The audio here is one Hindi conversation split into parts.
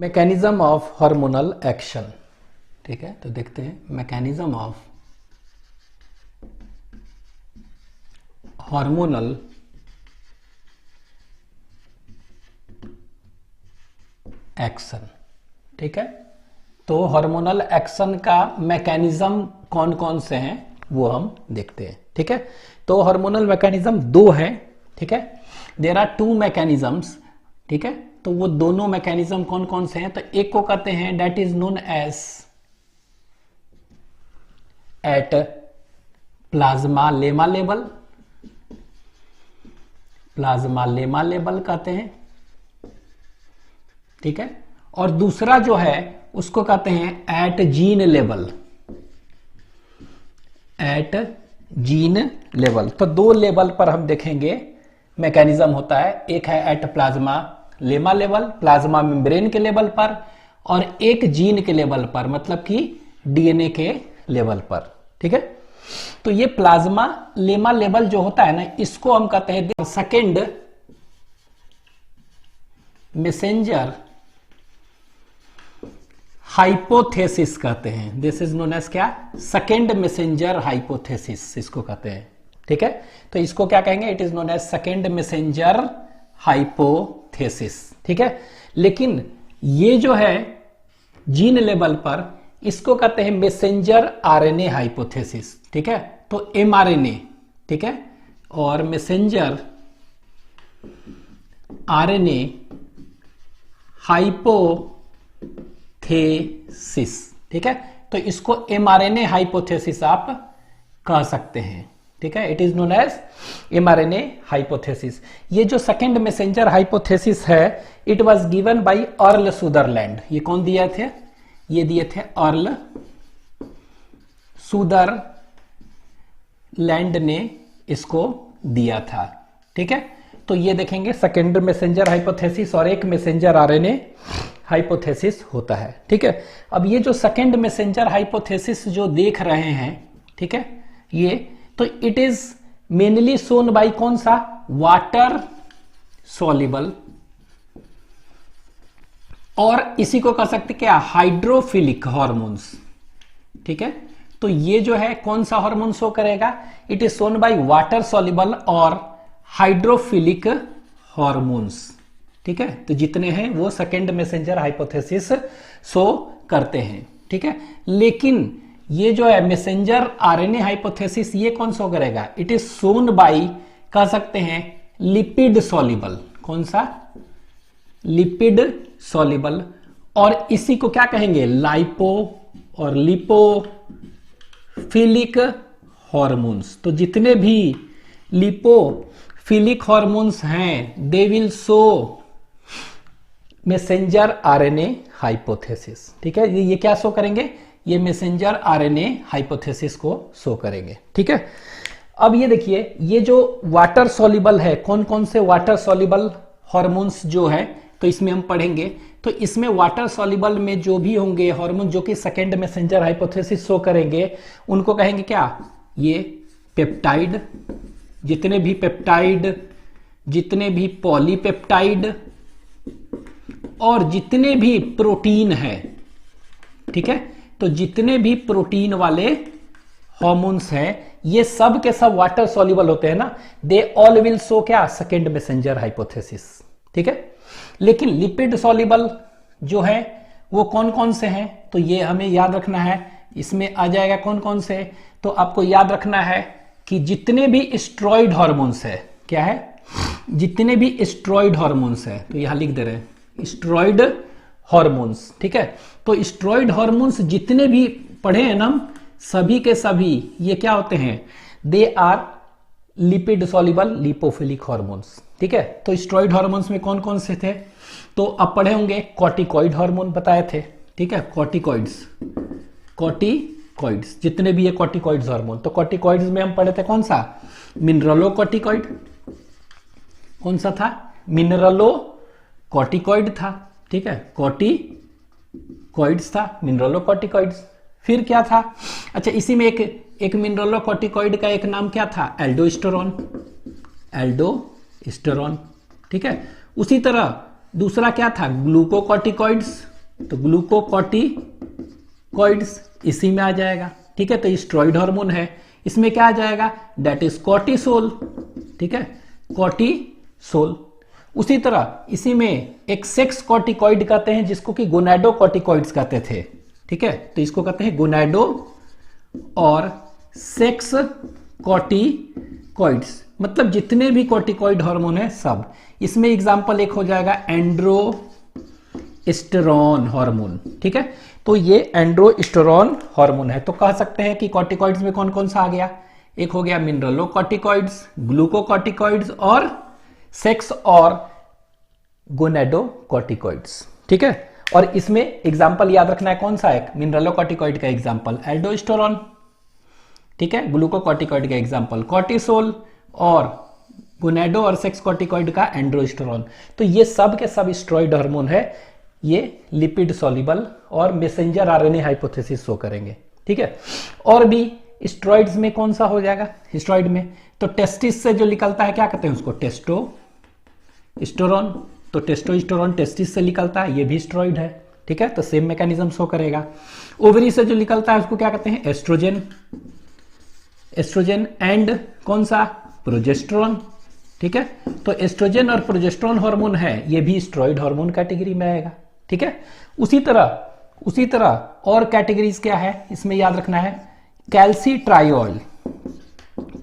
Mechanism of hormonal action. ठीक है, तो देखते हैं मैकेनिज्म ऑफ हार्मोनल एक्शन। ठीक है, तो हार्मोनल एक्शन का मैकेनिज्म कौन कौन से हैं वो हम देखते हैं। ठीक है, तो हार्मोनल मैकेनिज्म दो हैं। ठीक है, देयर आर टू मैकेनिज्म्स। ठीक है, तो वो दोनों मैकेनिज्म कौन कौन से हैं, तो एक को कहते हैं that is known as at plasma lemma level, plasma lemma level कहते हैं। ठीक है, और दूसरा जो है उसको कहते हैं at gene level, at gene level. तो दो लेवल पर हम देखेंगे मैकेनिज्म होता है, एक है at plasma lemma level, plasma membrane के लेवल पर, और एक जीन के लेवल पर, मतलब कि डीएनए के लेवल पर। ठीक है, तो ये प्लाज्मा लेमा लेवल जो होता है ना, इसको हम कहते हैं सेकेंड मैसेंजर हाइपोथेसिस कहते हैं। दिस इज नोन एज क्या, सेकेंड मैसेंजर हाइपोथेसिस इसको कहते हैं। ठीक है, तो इसको क्या कहेंगे, it is known as second messenger hypothesis. ठीक है, लेकिन ये जो है जीन लेवल पर इसको कहते हैं मैसेंजर आरएनए हाइपोथेसिस। ठीक है, तो एमआरएनए, ठीक है, और मैसेंजर आरएनए हाइपोथेसिस। ठीक है, तो इसको एमआरएनए हाइपोथेसिस आप कह सकते हैं। ठीक है, it is known as mRNA hypothesis. ये जो सेकेंड मैसेंजर हाइपोथेसिस है, it was given by Earl Sutherland. ये कौन दिए थे, ये दिए थे अर्ल सुदरलैंड ने इसको दिया था। ठीक है, तो ये देखेंगे सेकेंड मैसेंजर हाइपोथेसिस और एक मैसेंजर आरएनए हाइपोथेसिस होता है। ठीक है, अब ये जो सेकेंड मैसेंजर हाइपोथेसिस जो देख रहे हैं, ठीक है, ये तो it is mainly shown by कौन सा, वाटर सॉल्युबल, और इसी को कह सकते क्या, हाइड्रोफिलिक हार्मोन्स। ठीक है, तो ये जो है कौन सा हार्मोन शो करेगा, it is shown by water soluble और हाइड्रोफिलिक हार्मोन्स। ठीक है, तो जितने हैं वो सेकेंड मैसेंजर हाइपोथेसिस शो करते हैं। ठीक है, लेकिन ये जो है मैसेंजर आरएनए हाइपोथेसिस ये कौन शो करेगा, इट इज सोन बाय कह सकते हैं लिपिड सॉल्युबल। कौन सा, लिपिड सॉल्युबल, और इसी को क्या कहेंगे, लाइपो और लिपोफिलिक हार्मोन्स। तो जितने भी लिपोफिलिक हार्मोन्स हैं they will show messenger RNA hypothesis. ठीक है, ये क्या शो करेंगे, ये मैसेंजर आरएनए हाइपोथेसिस को शो करेंगे। ठीक है, अब ये देखिए, ये जो वाटर सॉल्युबल है, कौन कौन से वाटर सॉल्युबल हार्मोन्स जो है, तो इसमें हम पढ़ेंगे। तो इसमें वाटर सॉल्युबल में जो भी होंगे हार्मोन जो कि सेकेंड मैसेंजर हाइपोथेसिस शो करेंगे, उनको कहेंगे क्या, ये पेप्टाइड, जितने भी पेप्टाइड, जितने भी पॉलीपेप्टाइड, और जितने भी प्रोटीन है। ठीक है, तो जितने भी प्रोटीन वाले हार्मोन्स हैं, ये सब के सब वाटर सॉल्युबल होते हैं ना, दे ऑल विल शो क्या, सेकेंड मैसेंजर हाइपोथेसिस। ठीक है, लेकिन लिपिड सॉल्युबल जो है वो कौन कौन से हैं, तो ये हमें याद रखना है। इसमें आ जाएगा कौन कौन से, तो आपको याद रखना है कि जितने भी स्टेरॉइड हार्मोन्स है, क्या है, जितने भी स्टेरॉइड हार्मोन्स है, तो यहां लिख दे रहे हैं स्टेरॉइड हार्मोन्स। ठीक है, तो स्टेरॉइड हार्मोन्स जितने भी पढ़े हैं ना, सभी के सभी ये क्या होते हैं, they are lipid soluble lipophilic hormones. ठीक है, तो स्टेरॉइड हार्मोन्स में कौन कौन से थे, तो आप पढ़े होंगे कॉर्टिकॉइड हार्मोन बताए थे। ठीक है, कॉर्टिकॉइड्स, कॉर्टिकॉइड्स जितने भी है कॉर्टिकॉइड्स हार्मोन, तो कॉर्टिकॉइड्स में हम पढ़े थे कौन सा, मिनरलो कॉर्टिकॉइड। कौन सा था, मिनरलो कॉर्टिकॉइड था। ठीक है, कॉर्टिकॉइड्स था, मिनरलो कॉर्टिकॉइड्स। फिर क्या था, अच्छा इसी में एक मिनरलो कॉर्टिकॉइड का एक नाम क्या था, एल्डोस्टेरोन, एल्डोस्टेरोन। ठीक है, उसी तरह दूसरा क्या था, ग्लूकोकॉर्टिकॉइड्स, तो ग्लूकोकॉर्टिकॉइड्स इसी में आ जाएगा, ठीक है। तो स्टेरॉइड हार्मोन है, इसमें क्या आ जाएगा, दैट इज कॉर्टिसोल, ठीक है, कॉर्टिसोल। उसी तरह इसी में एक सेक्स कॉर्टिकॉइड कहते हैं जिसको कि गोनाडोकॉर्टिकॉइड्स कहते थे, ठीक है। तो इसको कहते हैं गोनाडो और सेक्स कॉर्टिकॉइड्स, मतलब जितने भी कॉर्टिकॉइड हार्मोन है सब। इसमें एग्जांपल एक हो जाएगा एंड्रोस्टेरॉन हार्मोन, ठीक है। तो ये एंड्रोस्टेरॉन हार्मोन है। तो कह सकते हैं कि कॉर्टिकॉइड्स में कौन कौन सा आ गया, एक हो गया मिनरलोकॉर्टिकॉइड्स, ग्लूकोकॉर्टिकॉइड्स और सेक्स और गोनाडोकॉर्टिकॉइड्स, ठीक है। और इसमें एग्जांपल याद रखना है कौन सा है, मिनरलोकॉर्टिकॉइड का एग्जांपल एल्डोस्टेरॉन, ठीक है, ग्लूकोकॉर्टिकॉइड का एग्जांपल कॉर्टिसोल और गोनाडो और सेक्स कॉर्टिकॉइड का एंड्रोस्टेरॉन। तो ये सब के सब स्टेरॉइड हार्मोन है, ये लिपिड सॉल्युबल और मैसेंजर आरएनए हाइपोथेसिस शो करेंगे, ठीक है। और भी स्टेरॉइड्स में कौन सा हो जाएगा, स्टेरॉइड में तो टेस्टिस से जो निकलता है क्या कहते हैं उसको, टेस्टोस्टेरोन। तो टेस्टोस्टेरोन टेस्टिस से निकलता है, ये भी स्टेरॉइड है, ठीक है। तो सेम मैकेनिज्म शो करेगा। ओवरी से जो निकलता है उसको क्या कहते हैं, एस्ट्रोजन, एस्ट्रोजन एंड कौन सा, प्रोजेस्टेरोन, ठीक है। तो एस्ट्रोजन और प्रोजेस्टेरोन हार्मोन है, ये भी स्टेरॉइड हार्मोन कैटेगरी में आएगा, ठीक है। उसी तरह और कैटेगरीज क्या है इसमें याद रखना है, कैल्सीट्रायोल,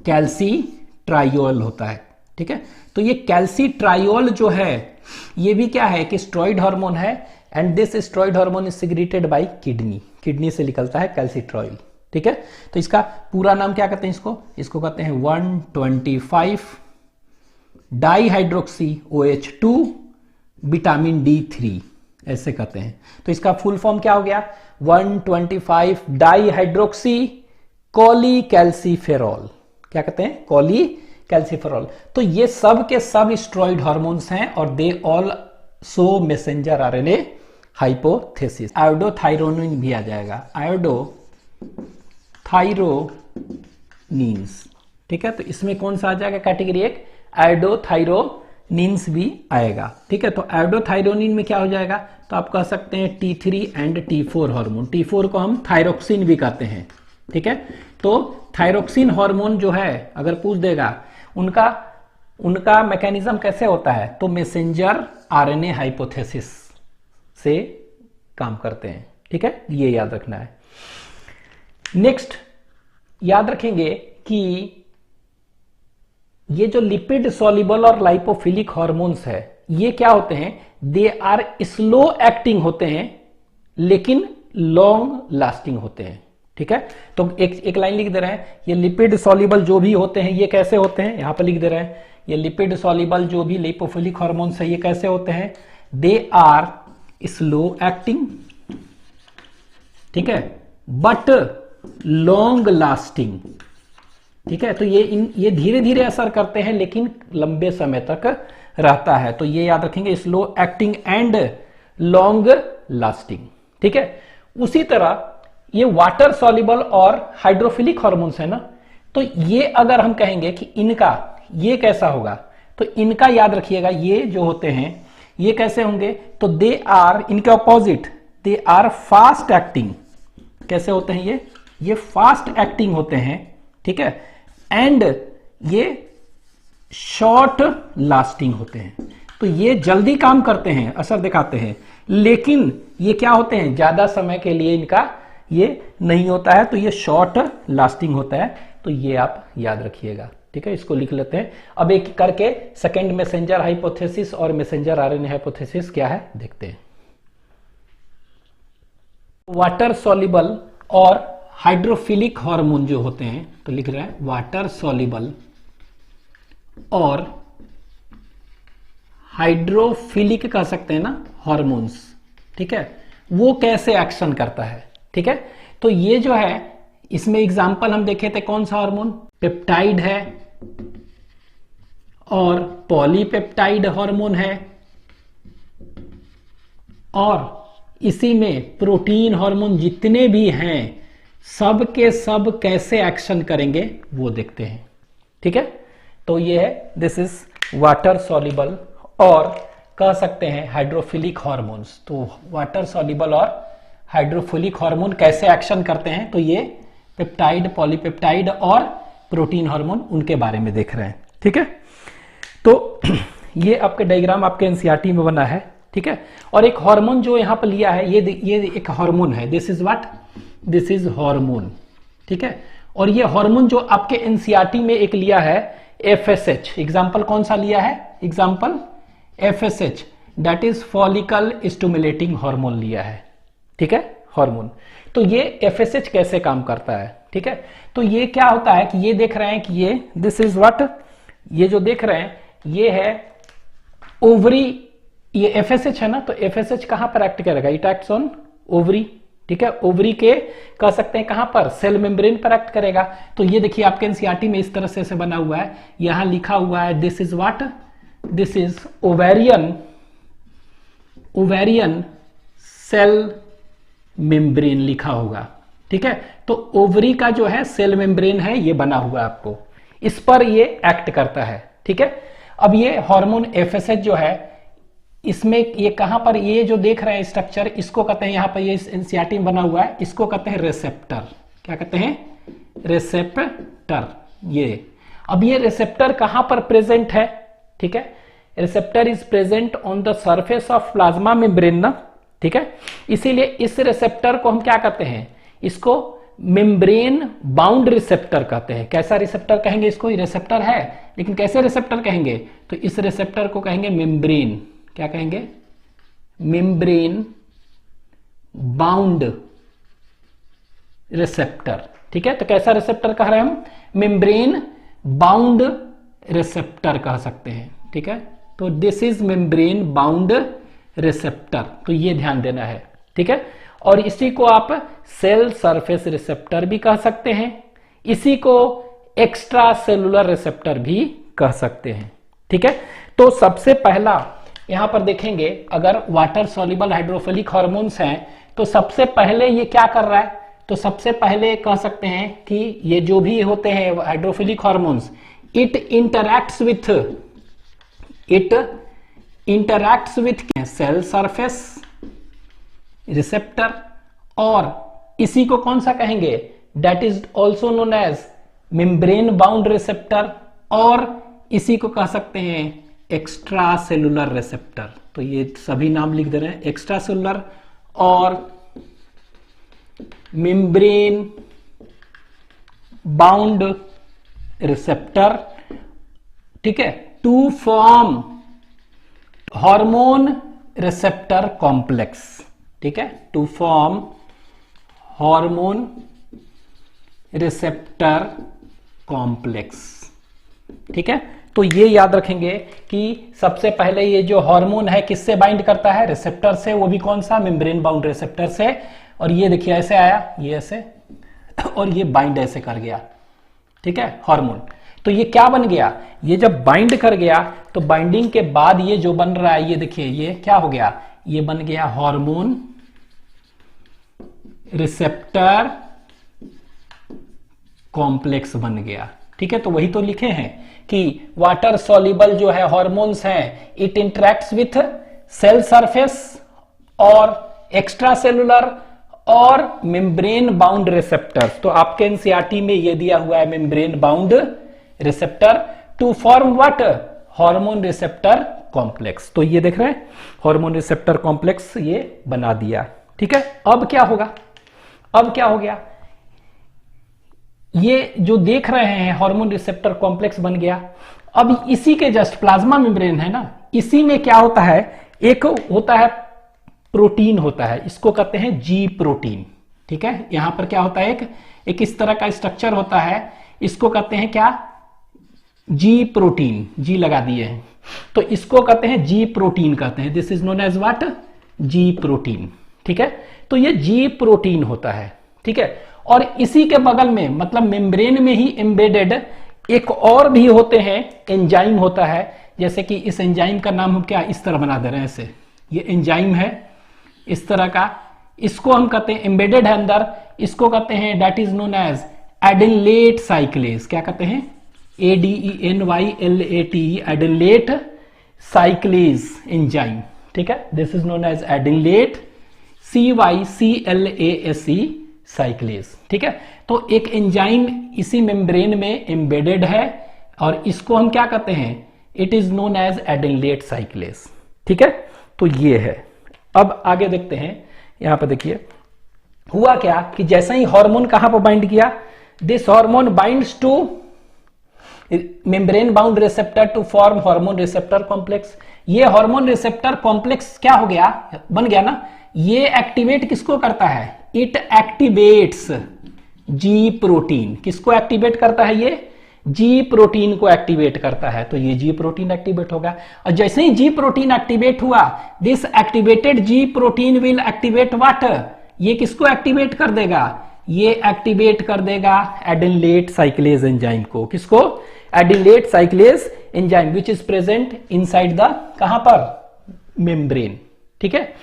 कैल्सीट्रायोल होता है, ठीक है। तो ये कैल्सीट्रायोल जो है ये भी क्या है कि स्टेरॉइड हार्मोन है, and this steroid hormone is secreted by kidney, kidney से निकलता है कैल्सीट्रायोल, ठीक है। तो इसका पूरा नाम क्या कहते हैं, इसको कहते हैं 125 डाईहाइड्रोक्सी OH2 विटामिन D3, ऐसे कहते हैं। तो इसका फुल फॉर्म क्या हो गया, 125 डाईहाइड्रोक्सी कॉलीकैल्सीफेरॉल, क्या कहते हैं, कॉलीकैल्सीफेरॉल। तो ये सब के सब स्टेरॉइड हार्मोन्स हैं और they all show messenger RNA hypothesis. Iodothyronine भी आ जाएगा, आयोडोथायरोनिन्स, ठीक है। तो इसमें कौन सा आ जाएगा कैटेगरी, एक आयोडोथायरोनिन्स भी आएगा, ठीक है। तो आयोडोथायरोनिन में क्या हो जाएगा, तो आप कह सकते हैं T3 and T4 hormone. T4 को हम थायरोक्सिन भी कहते हैं, ठीक है। तो थायरोक्सिन हार्मोन जो है अगर पूछ देगा उनका मैकेनिज्म कैसे होता है, तो मैसेंजर आरएनए हाइपोथेसिस से काम करते हैं, ठीक है, ये याद रखना है। नेक्स्ट याद रखेंगे कि ये जो लिपिड सॉल्युबल और लाइपोफिलिक हार्मोन्स है ये क्या होते हैं, दे आर स्लो एक्टिंग होते हैं लेकिन लॉन्ग लास्टिंग होते हैं, ठीक है। तो एक लाइन लिख दे रहे हैं, ये लिपिड सॉल्युबल जो भी होते हैं ये कैसे होते हैं, यहां पर लिख दे रहे हैं, ये लिपिड सॉल्युबल जो भी लिपोफिलिक हार्मोन्स है ये कैसे होते हैं, दे आर स्लो एक्टिंग, ठीक है, बट लॉन्ग लास्टिंग, ठीक है। तो ये धीरे धीरे असर करते हैं लेकिन लंबे समय तक रहता है, तो ये याद रखेंगे, slow acting and long lasting, ठीक है। उसी तरह ये वाटर सॉल्युबल और हाइड्रोफिलिक हार्मोन्स है ना, तो ये अगर हम कहेंगे कि इनका ये कैसा होगा, तो इनका याद रखिएगा, ये जो होते हैं ये कैसे होंगे, तो दे आर, इनके opposite, they are fast acting. कैसे होते हैं ये फास्ट एक्टिंग होते हैं, ठीक है, एंड ये शॉर्ट लास्टिंग होते हैं। तो ये जल्दी काम करते हैं, असर दिखाते हैं, लेकिन ये क्या होते हैं, ज्यादा समय के लिए इनका ये नहीं होता है, तो ये शॉर्ट लास्टिंग होता है। तो ये आप याद रखिएगा, ठीक है, इसको लिख लेते हैं। अब एक करके सेकेंड मैसेंजर हाइपोथेसिस और मैसेंजर आरएनए हाइपोथेसिस क्या है देखते हैं। वाटर सॉल्युबल और हाइड्रोफिलिक हार्मोन जो होते हैं, तो लिख रहे हैं वाटर सॉल्युबल और हाइड्रोफिलिक कह सकते हैं ना हार्मोन्स, ठीक है, वो कैसे एक्शन करता है, ठीक है। तो ये जो है इसमें एग्जांपल हम देखे थे, कौन सा हार्मोन, पेप्टाइड है और पॉलीपेप्टाइड हार्मोन है, और इसी में प्रोटीन हार्मोन जितने भी हैं सब के सब कैसे एक्शन करेंगे वो देखते हैं, ठीक है। तो ये है, दिस इज वाटर सॉल्युबल और कह सकते हैं हाइड्रोफिलिक हार्मोन्स। तो वाटर सॉल्युबल और हाइड्रोफिलिक हार्मोन कैसे एक्शन करते हैं, तो ये पेप्टाइड, पॉलीपेप्टाइड और प्रोटीन हार्मोन, उनके बारे में देख रहे हैं। ठीक है, तो ये आपके डायग्राम आपके एनसीईआरटी में बना है। ठीक है, और एक हार्मोन जो यहां पर लिया है, ये एक हार्मोन है, this is what, this is hormone. ठीक है, और ये हार्मोन जो आपके एनसीईआरटी में एक लिया है एफएसएच, एग्जांपल कौन सा लिया है, example FSH, that is follicle stimulating hormone लिया है। ठीक है, हार्मोन। तो ये एफएसएच कैसे काम करता है, ठीक है, तो ये क्या होता है कि ये देख रहे हैं कि ये दिस इज व्हाट, ये जो देख रहे हैं ये है ओवरी, ये एफएसएच है ना, तो एफएसएच कहां पर एक्ट करेगा, इट एक्ट्स ऑन ओवरी। ठीक है, ओवरी के कह सकते हैं कहां पर, सेल मेम्ब्रेन पर एक्ट करेगा। तो ये देखिए आपके एनसीईआरटी में इस तरह से बना हुआ है, यहां लिखा हुआ है this is what, this is ovarian, ovarian cell membrane लिखा होगा। ठीक है, तो ओवरी का जो है सेल मेम्ब्रेन है, ये बना हुआ आपको, इस पर ये एक्ट करता है। ठीक है, अब ये हार्मोन एफएसएच जो है, इसमें ये कहां पर, ये जो देख रहे हैं स्ट्रक्चर, इसको कहते हैं, यहां पर ये एनसीईआरटी में बना हुआ है, इसको कहते हैं रिसेप्टर। क्या कहते हैं, रिसेप्टर। ये अब ये रिसेप्टर कहां पर प्रेजेंट है, ठीक है, receptor is present on the surface of plasma membrane ना। ठीक है, इसीलिए इस रिसेप्टर को हम क्या कहते हैं, इसको मेम्ब्रेन बाउंड रिसेप्टर कहते हैं। कैसा रिसेप्टर कहेंगे इसको, रिसेप्टर है लेकिन कैसे रिसेप्टर कहेंगे, तो इस रिसेप्टर को कहेंगे मेम्ब्रेन, क्या कहेंगे, मेम्ब्रेन बाउंड रिसेप्टर। ठीक है, तो कैसा रिसेप्टर कह रहे हैं हम, मेम्ब्रेन बाउंड रिसेप्टर कह सकते हैं। ठीक है, तो this is membrane bound receptor, तो ये ध्यान देना है। ठीक है, और इसी को आप सेल सरफेस रिसेप्टर भी कह सकते हैं, इसी को एक्स्ट्रा सेलुलर रिसेप्टर भी कह सकते हैं। ठीक है, तो सबसे पहला यहां पर देखेंगे, अगर वाटर सॉल्युबल हाइड्रोफिलिक हार्मोन्स हैं तो सबसे पहले ये क्या कर रहा है, तो सबसे पहले कह सकते हैं कि ये जो भी होते हैं hydrophilic hormones, it interacts with cell surface receptor, और इसी को कौन सा कहेंगे, that is also known as membrane bound receptor, और इसी को कह सकते हैं एक्स्ट्रा सेलुलर रिसेप्टर। तो ये सभी नाम लिख दे रहे हैं, एक्स्ट्रा सेलुलर और मेम्ब्रेन बाउंड रिसेप्टर। ठीक है, to form hormone receptor complex. ठीक है, to form hormone receptor complex. ठीक है, तो ये याद रखेंगे कि सबसे पहले ये जो हार्मोन है किससे बाइंड करता है, रिसेप्टर से, वो भी कौन सा, मेम्ब्रेन बाउंड रिसेप्टर से। और ये देखिए ऐसे आया, ये ऐसे, और ये बाइंड ऐसे कर गया। ठीक है, हार्मोन, तो ये क्या बन गया, ये जब बाइंड कर गया तो बाइंडिंग के बाद ये जो बन रहा है, ये देखिए ये क्या हो गया, ये बन गया हार्मोन रिसेप्टर कॉम्प्लेक्स बन गया। ठीक है, तो वही तो लिखे हैं कि वाटर सॉल्युबल जो है हार्मोन्स हैं, it interacts with cell surface और एक्स्ट्रा सेलुलर और मेम्ब्रेन बाउंड रिसेप्टर्स। तो आपके एनसीईआरटी में ये दिया हुआ है membrane bound receptor to form what, hormone receptor complex. तो ये देख रहे हैं हार्मोन रिसेप्टर कॉम्प्लेक्स ये बना दिया। ठीक है, अब क्या होगा, अब क्या हो गया, ये जो देख रहे हैं हार्मोन रिसेप्टर कॉम्प्लेक्स बन गया। अब इसी के जस्ट प्लाज्मा मेम्ब्रेन है ना, इसी में क्या होता है, एक होता है प्रोटीन होता है, इसको कहते हैं जी प्रोटीन। ठीक है, यहां पर क्या होता है, एक इस तरह का स्ट्रक्चर होता है, इसको कहते हैं क्या, जी प्रोटीन, जी लगा दिए हैं, तो इसको कहते हैं जी प्रोटीन कहते हैं, this is known as what, G protein. ठीक है, तो ये जी प्रोटीन होता है। ठीक है, और इसी के बगल में मतलब मेम्ब्रेन में ही एम्बेडेड एक और भी होते हैं, एंजाइम होता है, जैसे कि इस एंजाइम का नाम हम क्या इस तरह बना दे रहे हैं, ऐसे ये एंजाइम है इस तरह का, इसको हम कहते हैं एम्बेडेड है अंदर, इसको कहते हैं that is known as adenylate cyclase. क्या कहते हैं, ADENYLATE, एडेनलेट साइक्लेज एंजाइम, ठीक है, this is known as adenylate CYCLASE cyclase, ठीक है। तो एक एंजाइम इसी मेम्ब्रेन में एम्बेडेड है और इसको हम क्या कहते हैं, it is known as adenylate cyclase, ठीक है। तो ये है। अब आगे देखते हैं, यहां पर देखिए हुआ क्या कि जैसे ही हार्मोन कहां पर बाइंड किया, this hormone binds to membrane bound receptor to form hormone receptor complex. ये हार्मोन रिसेप्टर कॉम्प्लेक्स क्या हो गया, बन गया ना। ये एक्टिवेट किसको करता है, इट एक्टिवेट्स जी प्रोटीन। किसको एक्टिवेट करता है, ये जी प्रोटीन को एक्टिवेट करता है। तो ये जी प्रोटीन एक्टिवेट होगा और जैसे ही जी प्रोटीन एक्टिवेट हुआ, this activated ji protein will activate what, ये किसको एक्टिवेट कर देगा, ये एक्टिवेट कर देगा एडिलेट साइक्लेज एंजाइम को। किसको, Adelaide साइक्लेज enzyme which is present inside the, कहां पर, मेम्ब्रेन, ठीक है।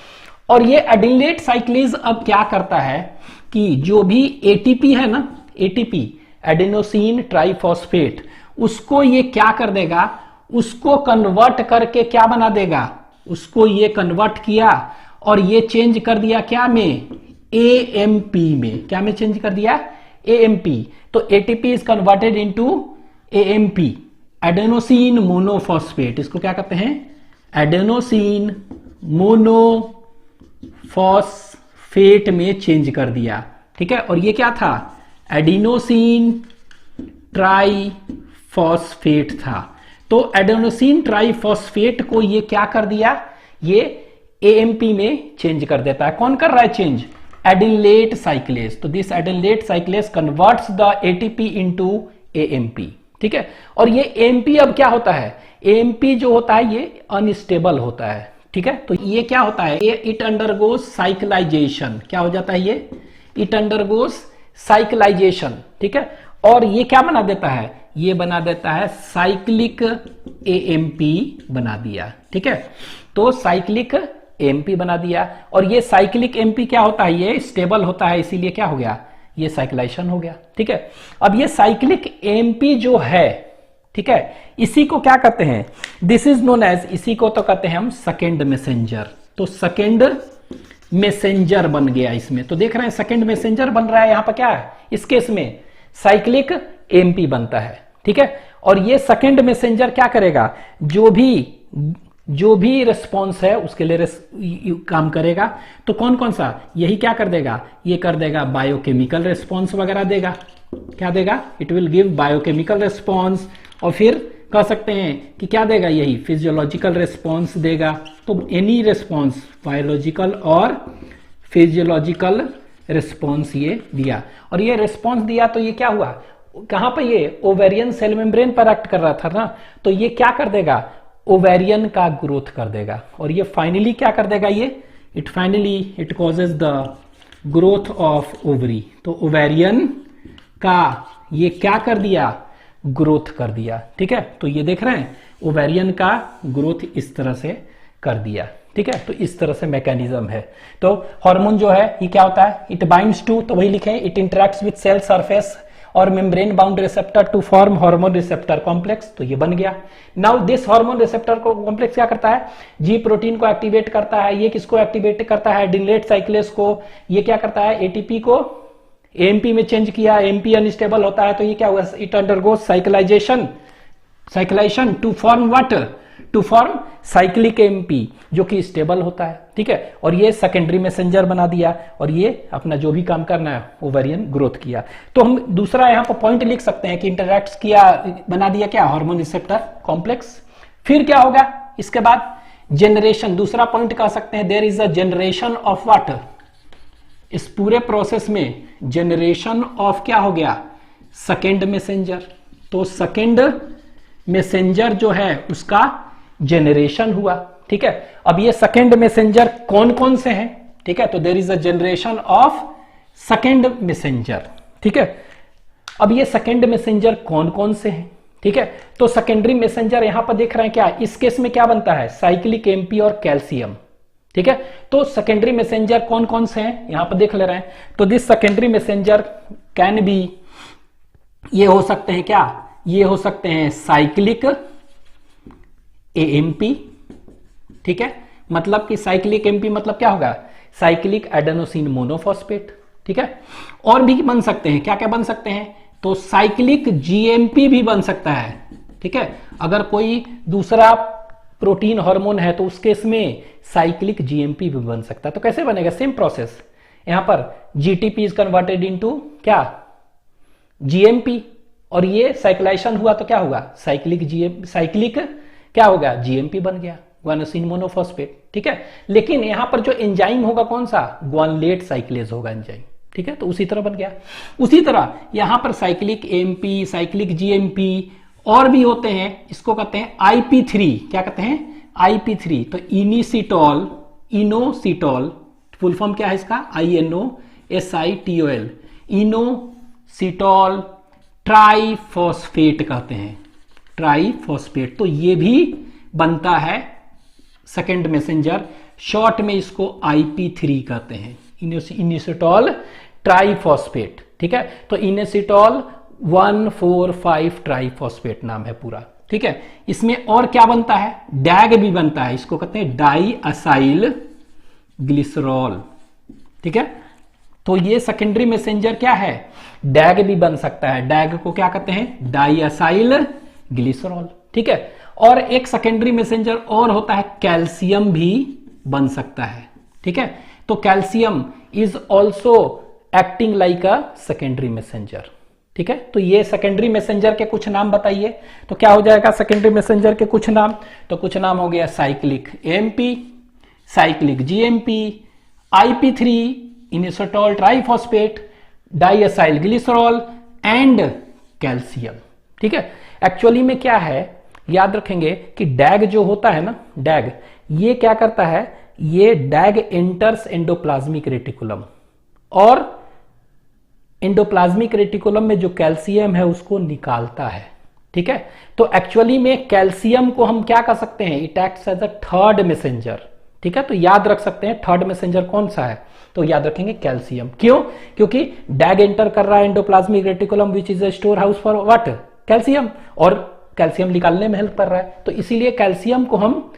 और ये एडिलेट साइक्लेज अब क्या करता है कि जो भी एटीपी है ना, एटीपी एडेनोसिन ट्राइफॉस्फेट, उसको ये क्या कर देगा, उसको कन्वर्ट करके क्या बना देगा, उसको ये कन्वर्ट किया और ये चेंज कर दिया क्या में, एएमपी में। क्या में चेंज कर दिया, एएमपी। तो ATP is converted into AMP, adenosine monophosphate. इसको क्या कहते हैं, एडेनोसिन मोनोफॉस्फेट में चेंज कर दिया, ठीक है। और ये क्या था, एडिनोसिन ट्राइफॉस्फेट था। तो एडेनोसिन ट्राइफॉस्फेट को ये क्या कर दिया, ये एएमपी में चेंज कर देता है। कौन कर रहा है चेंज, एडिलेट साइक्लेज। तो this adenylate cyclase converts the ATP into AMP, ठीक है। और ये एएमपी अब क्या होता है, एएमपी जो होता है ये अनस्टेबल होता है, ठीक है। तो ये क्या होता है, ये इट अंडरगोज साइक्लाइजेशन। क्या हो जाता है ये, इट अंडरगोज साइक्लाइजेशन, ठीक है। और ये क्या बना देता है, ये बना देता है साइक्लिक एएमपी बना दिया, ठीक है। तो साइक्लिक एएमपी बना दिया और ये साइक्लिक एएमपी क्या होता है, ये स्टेबल होता है, इसीलिए क्या हो गया, ये साइक्लाइजेशन हो गया, ठीक है। अब ये साइक्लिक एएमपी जो है, ठीक है, इसी को क्या कहते हैं, दिस इज नोन एज, इसी को तो कहते हैं हम सेकेंड मैसेंजर। तो सेकेंड मैसेंजर बन गया इसमें। तो देख रहे हैं सेकेंड मैसेंजर बन रहा है, यहां पर क्या है, इस केस में साइक्लिक एएमपी बनता है, ठीक है। और ये सेकेंड मैसेंजर क्या करेगा, जो भी रिस्पॉन्स है उसके लिए काम करेगा। तो कौन कौन सा, यही क्या कर देगा, ये कर देगा बायोकेमिकल रिस्पॉन्स वगैरह देगा। क्या देगा, it will give biochemical response. और फिर कह सकते हैं कि क्या देगा, यही फिजियोलॉजिकल रिस्पॉन्स देगा। तो एनी रिस्पॉन्स, बायोलॉजिकल और फिजियोलॉजिकल रिस्पॉन्स ये दिया। और ये रिस्पॉन्स दिया तो ये क्या हुआ, कहां पर, ये ओवेरियन सेल मेम्ब्रेन पर एक्ट कर रहा था ना। तो ये क्या कर देगा, ओवेरियन का ग्रोथ कर देगा। और ये फाइनली क्या कर देगा, ये it causes the growth of ovary. तो ओवेरियन का ये क्या कर दिया, ग्रोथ कर दिया, ठीक है। तो ये देख रहे हैं ओवेरियन का ग्रोथ इस तरह से कर दिया, ठीक है। तो इस तरह से मैकेनिज्म है। तो हार्मोन जो है ये क्या होता है, इट बाइंड्स टू, तो वही लिखे, it interacts with cell surface और membrane bound receptor to form hormone receptor complex. तो ये बन गया। Now this hormone receptor complex क्या करता है, जी प्रोटीन को एक्टिवेट करता है। ये किसको एक्टिवेट करता है, एडिलेट साइक्लेज को। ये क्या करता है, एटीपी को एएमपी में चेंज किया, एएमपी अनस्टेबल होता है। तो ये क्या हुआ, it undergoes cyclization to form what, to form cyclic AMP जो कि स्टेबल होता है, ठीक है। और ये सेकेंडरी मैसेंजर बना दिया और ये अपना जो भी काम करना है ओवेरियन ग्रोथ किया। तो हम दूसरा यहां पर पॉइंट लिख सकते हैं कि इंटरैक्ट किया, बना दिया क्या, हार्मोन रिसेप्टर कॉम्प्लेक्स। फिर क्या होगा इसके बाद, जनरेशन। दूसरा पॉइंट कह सकते हैं, there is a generation of what, इस पूरे प्रोसेस में जनरेशन ऑफ क्या हो गया, सेकेंड मैसेंजर। तो सेकेंड मैसेंजर जो है उसका जनरेशन हुआ, ठीक है। अब ये सेकेंड मैसेंजर कौन कौन से हैं, ठीक है। तो there is a generation of second messenger, ठीक है। अब ये सेकेंड मैसेंजर कौन कौन से हैं, ठीक है। तो सेकेंडरी मैसेंजर यहां पर देख रहे हैं क्या, इस केस में क्या बनता है, साइक्लिक एएमपी और कैल्शियम, ठीक है। तो सेकेंडरी मैसेंजर कौन कौन से हैं यहां पर देख ले रहे हैं। तो this secondary messenger can be, ये हो सकते हैं क्या, ये हो सकते हैं साइक्लिक एएमपी, ठीक है, मतलब कि साइक्लिक एमपी मतलब क्या होगा, साइक्लिक एडेनोसिन मोनोफॉस्फेट। ठीक है, और भी बन सकते हैं, क्या क्या बन सकते हैं, तो साइक्लिक जीएमपी भी बन सकता है। ठीक है, अगर कोई दूसरा प्रोटीन हार्मोन है तो उस केस में साइक्लिक जीएमपी भी बन सकता है। तो कैसे बनेगा, सेम प्रोसेस, यहां पर जीटीपी इज कन्वर्टेड इनटू क्या, जीएमपी, और ये साइक्लाइजेशन हुआ तो क्या होगा, साइक्लिक क्या होगा, जीएमपी बन गया, ग्वानोसिन मोनोफॉस्फेट। ठीक है, लेकिन यहां पर जो एंजाइम होगा कौन सा, ग्वानलेट साइक्लेज होगा एंजाइम। ठीक है, तो उसी तरह बन गया। उसी तरह यहां पर साइक्लिक एमपी, साइक्लिक जीएमपी और भी होते हैं, इसको कहते हैं IP3, क्या कहते हैं, IP3। तो इनोसिटोल, फुल फॉर्म क्या है इसका, INOSITOL, इनोसिटोल ट्राइफॉस्फेट कहते हैं, ट्राइफॉस्फेट। तो ये भी बनता है सेकेंड मैसेंजर, शॉर्ट में इसको IP3 कहते हैं, इनोसिटोल ट्राइफॉस्फेट। ठीक है, तो इनोसिटोल 1,4,5 ट्राइफॉस्फेट नाम है पूरा। ठीक है, इसमें और क्या बनता है, डैग भी बनता है, इसको कहते हैं डाई असाइल ग्लिसरॉल। ठीक है, तो ये सेकेंडरी मैसेंजर क्या है, डैग भी बन सकता है, डैग को क्या कहते हैं, डाई असाइल ग्लिसरॉल। ठीक है, और एक सेकेंडरी मैसेंजर और होता है, कैल्शियम भी बन सकता है। ठीक है, तो calcium is also acting like a secondary messenger. ठीक है, तो ये सेकेंडरी मैसेंजर के कुछ नाम बताइए, तो क्या हो जाएगा सेकेंडरी मैसेंजर के कुछ नाम, तो कुछ नाम हो गया cyclic AMP, cyclic GMP, IP3, inositol triphosphate, diacyl glycerol and calcium. ठीक है, एक्चुअली में क्या है, याद रखेंगे कि डैग जो होता है ना, डैग ये क्या करता है, ये डैग एंटर्स एंडोप्लाज्मिक रेटिकुलम, और एंडोप्लाज्मिक रेटिकुलम में जो कैल्शियम है उसको निकालता है। ठीक है, तो एक्चुअली में कैल्शियम को हम क्या कर सकते हैं, it acts as a third messenger. ठीक है, तो याद रख सकते हैं थर्ड मैसेंजर कौन सा है, तो याद रखेंगे कैल्शियम। क्यों, क्योंकि डैग एंटर कर रहा है endoplasmic reticulum which is a store house for what, calcium, और कैल्शियम निकालने में हेल्प कर रहा है, तो इसीलिए कैल्शियम को हम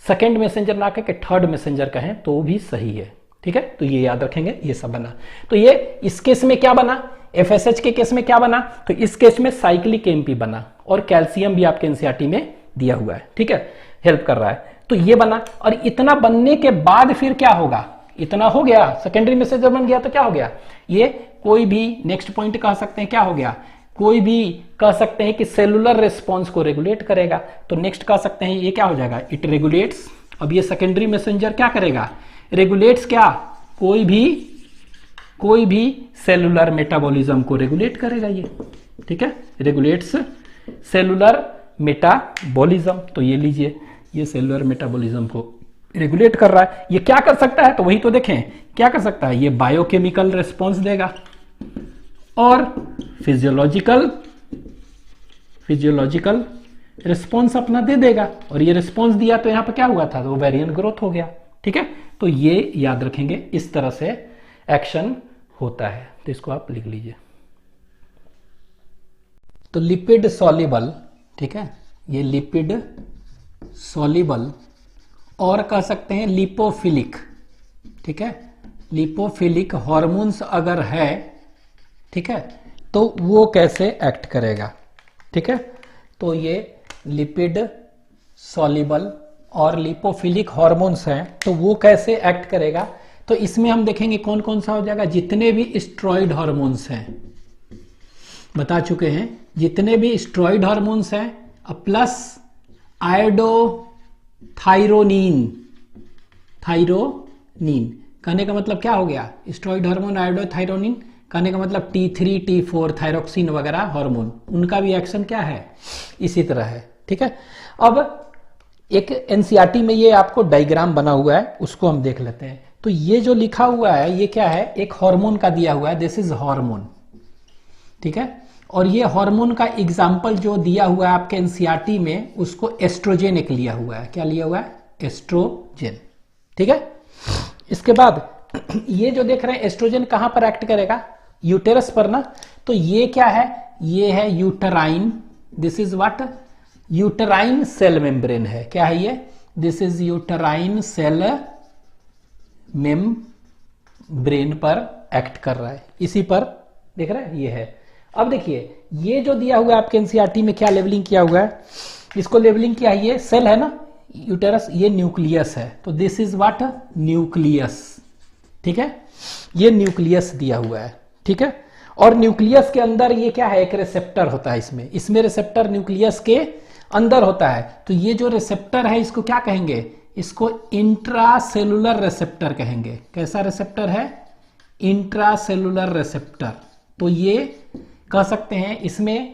सेकेंड मैसेंजर ना कह के थर्ड मैसेंजर कहें तो भी सही है। ठीक है, तो ये याद रखेंगे, ये सब बना। तो ये इस केस में क्या बना, FSH के केस में क्या बना, तो इस केस में साइक्लिक एमपी बना, और कैल्शियम भी आपके एनसीईआरटी में दिया हुआ है। ठीक है, हेल्प कर रहा है, तो ये बना। और इतना बनने के बाद फिर क्या होगा, इतना हो गया, सेकेंडरी मैसेंजर बन गया, तो क्या हो गया, ये कोई भी नेक्स्ट पॉइंट कह सकते हैं, क्या हो गया, कोई भी कह सकते हैं कि सेलुलर रिस्पॉन्स को रेगुलेट करेगा। तो नेक्स्ट कह सकते हैं ये क्या हो जाएगा, इट रेगुलेट्स। अब ये सेकेंडरी मैसेंजर क्या करेगा, रेगुलेट्स क्या, कोई भी सेलुलर मेटाबॉलिज्म को रेगुलेट करेगा ये। ठीक है, रेगुलेट्स सेलुलर मेटाबॉलिज्म। तो ये लीजिए, ये सेलुलर मेटाबॉलिज्म को रेगुलेट कर रहा है। ये क्या कर सकता है, तो वही तो देखें क्या कर सकता है, ये बायोकेमिकल रिस्पॉन्स देगा और फिजियोलॉजिकल रिस्पॉन्स अपना दे देगा, और ये रिस्पॉन्स दिया तो यहां पर क्या हुआ था, तो ओवेरियन ग्रोथ हो गया। ठीक है, तो ये याद रखेंगे, इस तरह से एक्शन होता है, तो इसको आप लिख लीजिए। तो लिपिड सॉल्युबल, ठीक है, ये लिपिड सॉल्युबल, और कह सकते हैं लिपोफिलिक। ठीक है, लिपोफिलिक हार्मोन्स अगर है, ठीक है, तो वो कैसे एक्ट करेगा। ठीक है, तो ये लिपिड सॉल्युबल और लिपोफिलिक हार्मोन्स हैं, तो वो कैसे एक्ट करेगा, तो इसमें हम देखेंगे कौन कौन सा हो जाएगा, जितने भी स्टेरॉइड हार्मोन्स हैं, बता चुके हैं, जितने भी स्टेरॉइड हार्मोन्स हैं, प्लस आयोडोथायरोनिन, कहने का मतलब क्या हो गया, स्टेरॉइड हार्मोन आयोडोथायरोनिन, कहने का मतलब T3 T4 थायरोक्सिन वगैरह हार्मोन, उनका भी एक्शन क्या है, इसी तरह है। ठीक है, अब एक एनसीईआरटी में ये आपको डायग्राम बना हुआ है, उसको हम देख लेते हैं। तो ये जो लिखा हुआ है ये क्या है, एक हार्मोन का दिया हुआ है, दिस इज हार्मोन। ठीक है, और ये हार्मोन का एग्जाम्पल जो दिया हुआ है आपके एनसीईआरटी में, उसको एस्ट्रोजेन एक लिया हुआ है, क्या लिया हुआ है, एस्ट्रोजेन। ठीक है, इसके बाद ये जो देख रहे हैं एस्ट्रोजेन कहां पर एक्ट करेगा, यूटेरस पर ना, तो ये क्या है, ये है uterine, this is what, uterine cell membrane है, क्या है ये, this is uterine cell membrane पर एक्ट कर रहा है, इसी पर देख रहे हैं ये है। अब देखिए ये जो दिया हुआ है आपके एनसीईआरटी में क्या लेवलिंग किया हुआ है, इसको लेवलिंग किया है, ये सेल है ना यूटेरस, ये न्यूक्लियस है, तो दिस इज व्हाट न्यूक्लियस, ठीक है, ये न्यूक्लियस दिया हुआ है, ठीक है। और न्यूक्लियस के अंदर ये क्या है, एक रिसेप्टर होता है, इसमें रिसेप्टर न्यूक्लियस के अंदर होता है, तो ये जो रिसेप्टर है इसको क्या कहेंगे, इसको इंट्रासेलुलर रिसेप्टर कहेंगे। कैसा रिसेप्टर है, इंट्रासेलुलर रिसेप्टर। तो ये कह सकते हैं इसमें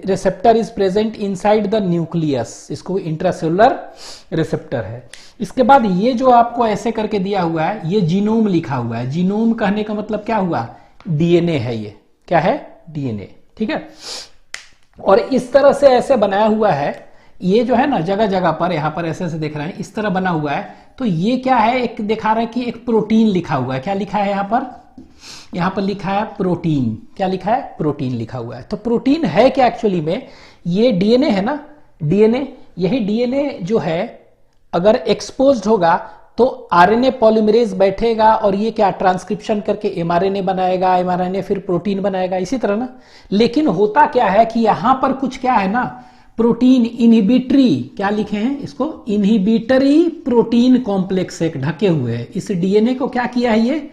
receptor is present inside the nucleus, इसको इंट्रासेलुलर रिसेप्टर है। इसके बाद ये जो आपको ऐसे करके दिया हुआ है, ये जीनोम लिखा हुआ है। जीनोम कहने का मतलब क्या हुआ, डीएनए है, ये क्या है, डीएनए, ठीक है। और इस तरह से ऐसे बनाया हुआ है, ये जो है ना जगह जगह पर, यहां पर ऐसे ऐसे देख रहे हैं, इस तरह बना हुआ है। तो ये क्या है, एक दिखा रहा है कि एक प्रोटीन लिखा हुआ है, क्या लिखा है यहां पर लिखा है प्रोटीन, क्या लिखा है, प्रोटीन लिखा हुआ है। तो प्रोटीन है क्या एक्चुअली में, ये डीएनए है ना, डीएनए, यही डीएनए जो है अगर एक्सपोज्ड होगा तो आरएनए पॉलीमरेज बैठेगा और ये क्या ट्रांसक्रिप्शन करके एमआरएनए बनाएगा, एमआरएनए फिर प्रोटीन बनाएगा, इसी तरह ना। लेकिन होता क्या है कि यहां पर कुछ क्या है ना, प्रोटीन इनहिबिटरी, क्या लिखे हैं इसको, इनहिबिटरी प्रोटीन कॉम्प्लेक्स एक ढके हुए है। इस डीएनए को क्या किया है, ये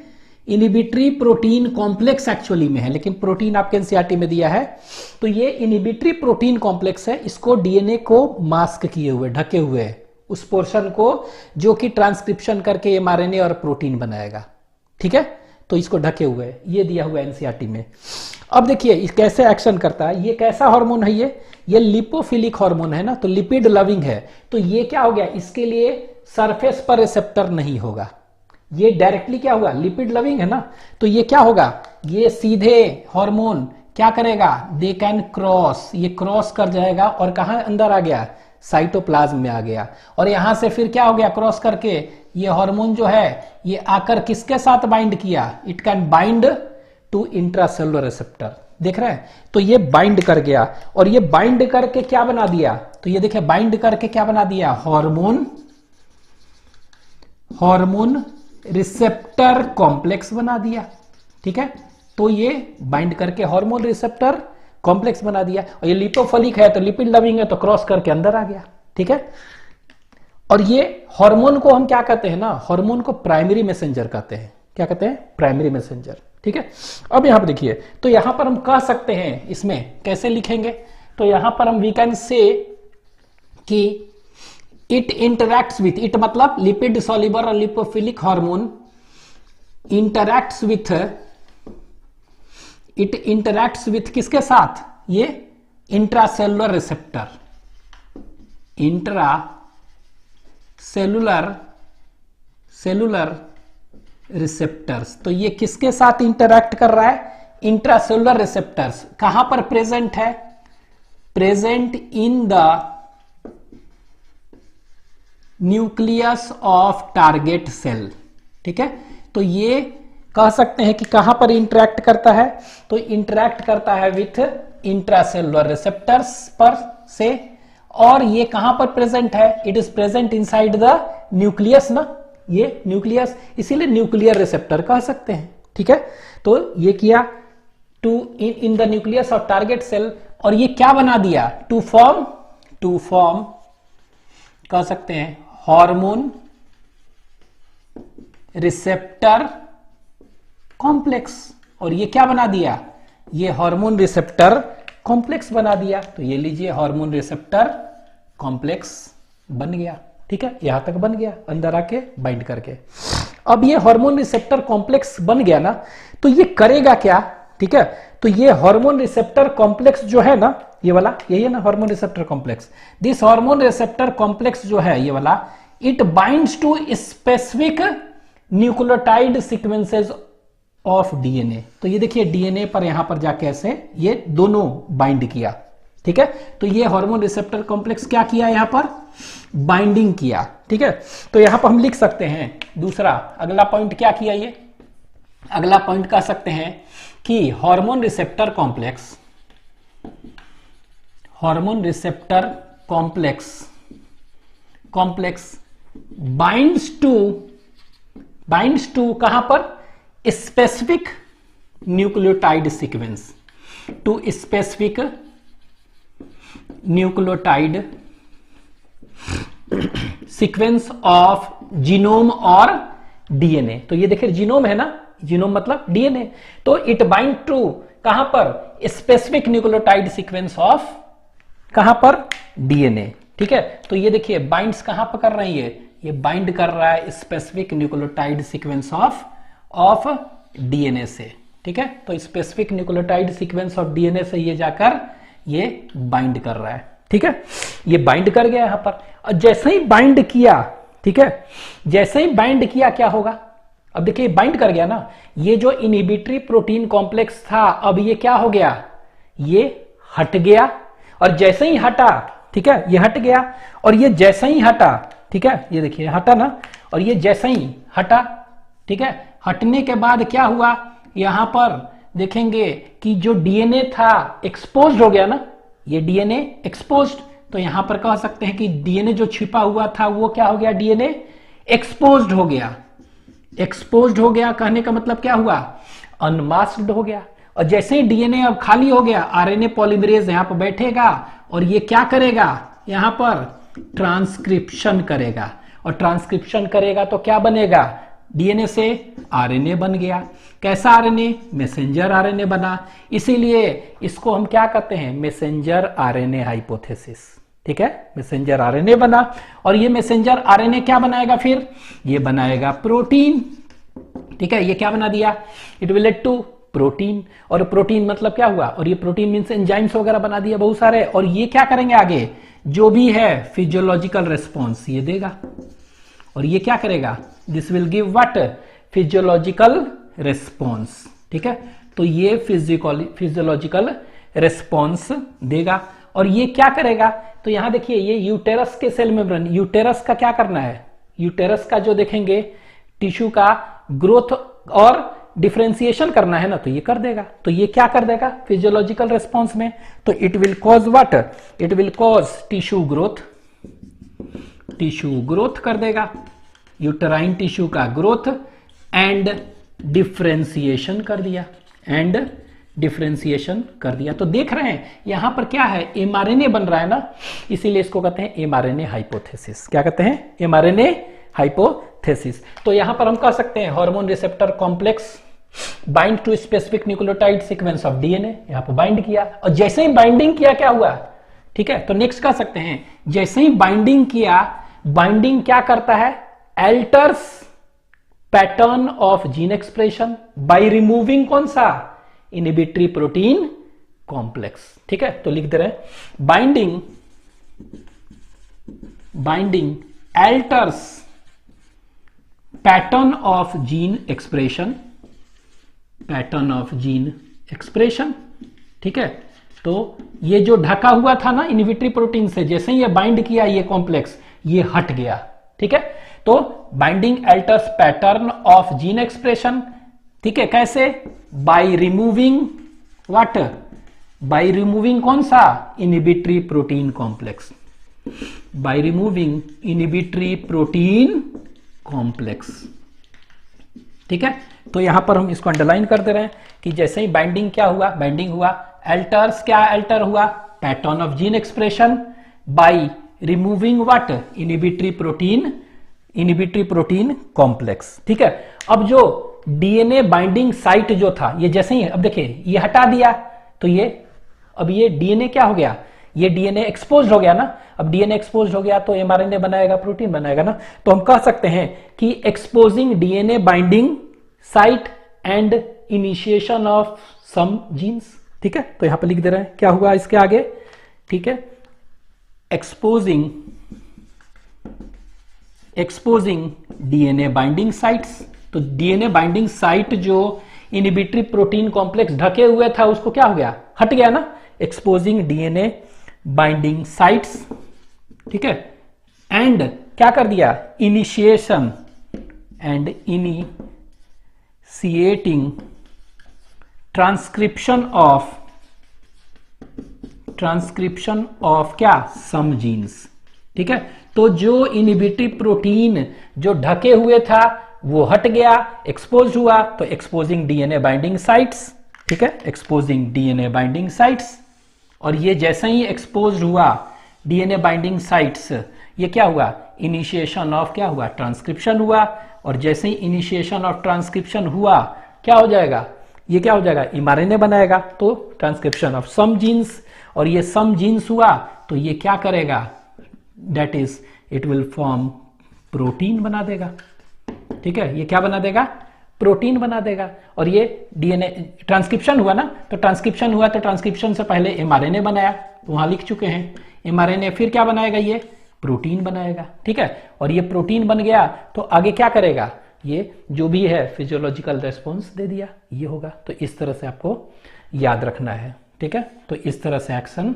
इनहिबिटरी प्रोटीन कॉम्प्लेक्स एक्चुअली में है, लेकिन प्रोटीन आपके एनसीईआरटी में दिया है। तो ये इनहिबिटरी प्रोटीन कॉम्प्लेक्स है, इसको डीएनए को मास्क किए हुए, ढके हुए है, उस पोर्शन को जो कि ट्रांसक्रिप्शन करके एमआरएनए और प्रोटीन बनाएगा, ठीक है। तो इसको ढके हुए है, ये दिया हुआ है एनसीईआरटी में। अब देखिए कैसे एक्शन करता है, ये कैसा हार्मोन है, ये लिपोफिलिक हार्मोन है ना, तो लिपिड लविंग है। तो ये क्या हो गया, इसके लिए सरफेस पर रिसेप्टर नहीं होगा, ये डायरेक्टली क्या होगा, लिपिड लविंग है ना, तो ये क्या होगा, ये सीधे हार्मोन क्या करेगा, दे कैन क्रॉस, ये क्रॉस कर जाएगा और कहां अंदर आ गया, साइटोप्लाज्म में आ गया। और यहां से फिर क्या हो गया, क्रॉस करके ये हार्मोन जो है ये आकर किसके साथ बाइंड किया, it can bind to intracellular receptor, देख रहे हैं। तो ये बाइंड कर गया और ये बाइंड करके क्या बना दिया, तो ये देखिए बाइंड करके क्या बना दिया, हार्मोन रिसेप्टर कॉम्प्लेक्स बना दिया, ठीक है। तो ये बाइंड करके हार्मोन रिसेप्टर कॉम्प्लेक्स बना दिया। और ये लिपोफिलिक है तो लिपिड लविंग है, तो क्रॉस करके अंदर आ गया, ठीक है। और ये हार्मोन को हम क्या कहते हैं ना, हार्मोन को प्राइमरी मैसेंजर कहते हैं, क्या कहते हैं, प्राइमरी मैसेंजर, ठीक है। अब यहां पर देखिए, तो यहां पर हम कह सकते हैं, इसमें कैसे लिखेंगे, तो यहां पर हम वी कैन से कि इट इंटरैक्ट्स विथ, इट मतलब लिपिड सॉल्युबल और lipophilic hormone interacts with, it interacts with किसके साथ, ये इंट्रासेलुलर रिसेप्टर, सेलुलर रिसेप्टर्स। तो ये किसके साथ इंटरैक्ट कर रहा है, इंट्रासेलुलर रिसेप्टर्स। कहां पर प्रेजेंट है, present in the nucleus of target cell, ठीक है। तो ये कह सकते हैं कि कहां पर इंटरैक्ट करता है, तो इंटरैक्ट करता है विथ इंट्रासेलुलर रिसेप्टर्स पर से। और ये कहां पर प्रेजेंट है, it is present inside the nucleus ना, ये न्यूक्लियस, इसीलिए न्यूक्लियर रिसेप्टर कह सकते हैं, ठीक है। तो ये किया to in the nucleus of target cell, और ये क्या बना दिया, टू फॉर्म कह सकते हैं हार्मोन रिसेप्टर कॉम्प्लेक्स। और ये क्या बना दिया, ये हार्मोन रिसेप्टर कॉम्प्लेक्स बना दिया। तो ये लीजिए हार्मोन रिसेप्टर कॉम्प्लेक्स बन गया, ठीक है, यहां तक बन गया, अंदर आके बाइंड करके। अब ये हार्मोन रिसेप्टर कॉम्प्लेक्स बन गया ना, तो ये करेगा क्या, ठीक है। तो ये हार्मोन रिसेप्टर कॉम्प्लेक्स जो है ना, ये वाला यही है ना hormone receptor complex, this hormone receptor complex जो है ये वाला, it binds to specific nucleotide sequences of DNA. तो ये देखिए डीएनए पर यहां पर जाके ऐसे ये दोनों बाइंड किया, ठीक है। तो ये हार्मोन रिसेप्टर कॉम्प्लेक्स क्या किया, यहां पर बाइंडिंग किया, ठीक है। तो यहां पर हम लिख सकते हैं दूसरा अगला पॉइंट क्या किया, ये अगला पॉइंट कह सकते हैं कि hormone receptor complex binds to कहां पर, specific nucleotide sequence, to specific nucleotide sequence of genome और डीएनए। तो ये देखिए जीनोम है ना, जीनोम मतलब डीएनए, तो इट बाइंड टू कहां पर, स्पेसिफिक न्यूक्लियोटाइड सीक्वेंस ऑफ कहां पर, डीएनए। ठीक है, तो ये देखिए बाइंड्स कहां पर कर रही है, ये बाइंड कर रहा है specific nucleotide sequence of DNA से। ठीक है, तो specific nucleotide sequence of DNA से ये जाकर ये बाइंड कर रहा है। ठीक है, ये बाइंड कर गया यहां पर, और जैसे ही बाइंड किया, ठीक है, जैसे ही बाइंड किया क्या होगा, अब देखिए बाइंड कर गया ना, ये जो इनहिबिटरी प्रोटीन कॉम्प्लेक्स था अब ये क्या हो गया, ये हट गया, और जैसे ही हटा, ठीक है, ये हट गया, और ये जैसे ही हटा, ठीक है, ये देखिए हटा ना, और ये जैसे ही हटा, ठीक है, हटने के बाद क्या हुआ, यहां पर देखेंगे कि जो डीएनए था एक्सपोज्ड हो गया ना, ये डीएनए एक्सपोज्ड, तो यहां पर कह सकते हैं कि डीएनए जो छिपा हुआ था वो क्या हो गया, डीएनए एक्सपोज्ड हो गया। एक्सपोज्ड हो गया कहने का मतलब क्या हुआ, अनमास्क्ड हो गया, और जैसे ही डीएनए अब खाली हो गया, आरएनए पॉलीमरेज यहां पर बैठेगा और ये क्या करेगा, यहां पर ट्रांसक्रिप्शन करेगा, और ट्रांसक्रिप्शन करेगा तो क्या बनेगा, डीएनए से आरएनए बन गया। कैसा आरएनए, मैसेंजर आरएनए बना, इसीलिए इसको हम क्या कहते हैं, मैसेंजर आरएनए हाइपोथेसिस। ठीक है, मैसेंजर आरएनए बना, और ये मैसेंजर आरएनए क्या बनाएगा, फिर ये बनाएगा प्रोटीन। ठीक है, ये क्या बना दिया, it will lead to protein, और प्रोटीन मतलब क्या हुआ, और ये प्रोटीन मीन्स एंजाइम्स वगैरह बना दिया बहुत सारे, और ये क्या करेंगे आगे, जो भी है फिजियोलॉजिकल रिस्पॉन्स ये देगा, और ये क्या करेगा, this will give what, physiological response. ठीक है, तो ये फिजियोलॉजिकल रिस्पॉन्स देगा, और ये क्या करेगा, तो यहां देखिए ये यूटेरस के सेल मेम्ब्रेन, यूटेरस का क्या करना है, यूटेरस का जो देखेंगे टिश्यू का ग्रोथ और डिफरेंशिएशन करना है ना, तो ये कर देगा, तो ये क्या कर देगा फिजियोलॉजिकल रिस्पॉन्स में, तो it will cause what, it will cause tissue growth कर देगा, यूटेराइन टिश्यू का ग्रोथ एंड डिफरेंशिएशन कर दिया, तो देख रहे हैं यहां पर क्या है, एमआरएनए बन रहा है ना, इसीलिए इसको कहते हैं एमआरएनए हाइपोथेसिस। क्या कहते हैं, एमआरएनए हाइपोथेसिस। तो यहां पर हम कह सकते हैं hormone receptor complex bind to specific nucleotide sequence of DNA, यहां पर बाइंड किया, और जैसे ही बाइंडिंग किया क्या हुआ, ठीक है, तो नेक्स्ट कह सकते हैं जैसे ही बाइंडिंग किया, बाइंडिंग क्या करता है, एल्टर्स pattern of gene expression by removing कौन सा, इनहिबिटरी प्रोटीन कॉम्प्लेक्स। ठीक है, तो लिख दे रहे हैं binding एल्टर्स pattern of gene expression. ठीक है, तो ये जो ढका हुआ था ना इनहिबिटरी प्रोटीन से, जैसे ही ये बाइंड किया ये कॉम्प्लेक्स, ये हट गया। ठीक है, तो binding एल्टर्स pattern of gene expression. ठीक है, कैसे, by removing what, by removing कौन सा, inhibitory protein complex, by removing inhibitory protein complex. ठीक है, तो यहां पर हम इसको अंडरलाइन कर दे रहे हैं कि जैसे ही बाइंडिंग क्या हुआ, बाइंडिंग हुआ, एल्टर्स क्या एल्टर हुआ, pattern of gene expression by removing what, inhibitory protein complex. ठीक है, अब जो डीएनए बाइंडिंग साइट जो था, ये जैसे ही, अब देखिए ये हटा दिया, तो ये अब ये डीएनए क्या हो गया, ये डीएनए एक्सपोज हो गया ना, अब डीएनए एक्सपोज हो गया तो एमआरएनए बनाएगा, प्रोटीन बनाएगा ना, तो हम कह सकते हैं कि exposing DNA binding site and initiation of some genes. ठीक है, तो यहां पर लिख दे रहे हैं क्या हुआ इसके आगे। ठीक है, एक्सपोजिंग डीएनए बाइंडिंग साइट्स, तो डीएनए बाइंडिंग साइट जो इनहिबिटरी प्रोटीन कॉम्प्लेक्स ढके हुए था उसको क्या हो गया, हट गया ना, एक्सपोजिंग डीएनए बाइंडिंग साइट्स। ठीक है, एंड क्या कर दिया, initiation and initiating transcription of क्या, सम जीन्स। ठीक है। तो जो इनहिबिटरी प्रोटीन जो ढके हुए था वो हट गया, एक्सपोज हुआ, तो एक्सपोजिंग डीएनए बाइंडिंग साइट्स, ठीक है, एक्सपोजिंग डीएनए बाइंडिंग साइट्स। और ये जैसे ही एक्सपोज हुआ डीएनए बाइंडिंग साइट्स, ये क्या हुआ, इनिशिएशन ऑफ क्या हुआ, ट्रांसक्रिप्शन हुआ। और जैसे ही इनिशिएशन ऑफ ट्रांसक्रिप्शन हुआ क्या हो जाएगा, ये क्या हो जाएगा, एमआरएनए बनाएगा, तो ट्रांसक्रिप्शन ऑफ सम जीन्स। और ये सम जीन्स हुआ तो ये क्या करेगा, that is it will form protein बना देगा, ठीक है, ये क्या बना देगा, प्रोटीन बना देगा। और ये डीएनए ट्रांसक्रिप्शन हुआ ना, तो ट्रांसक्रिप्शन हुआ तो ट्रांसक्रिप्शन से पहले एमआरएनए बनाया, तो वहां लिख चुके हैं एमआरएनए, फिर क्या बनाएगा, ये प्रोटीन बनाएगा, ठीक है। और ये प्रोटीन बन गया तो आगे क्या करेगा, ये जो भी है फिजियोलॉजिकल रेस्पॉन्स दे दिया, ये होगा। तो इस तरह से आपको याद रखना है, ठीक है। तो इस तरह से एक्शन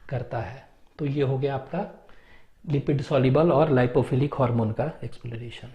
करता है। तो ये हो गया आपका लिपिड सॉल्युबल और लाइपोफिलिक हार्मोन का एक्सप्लेनेशन।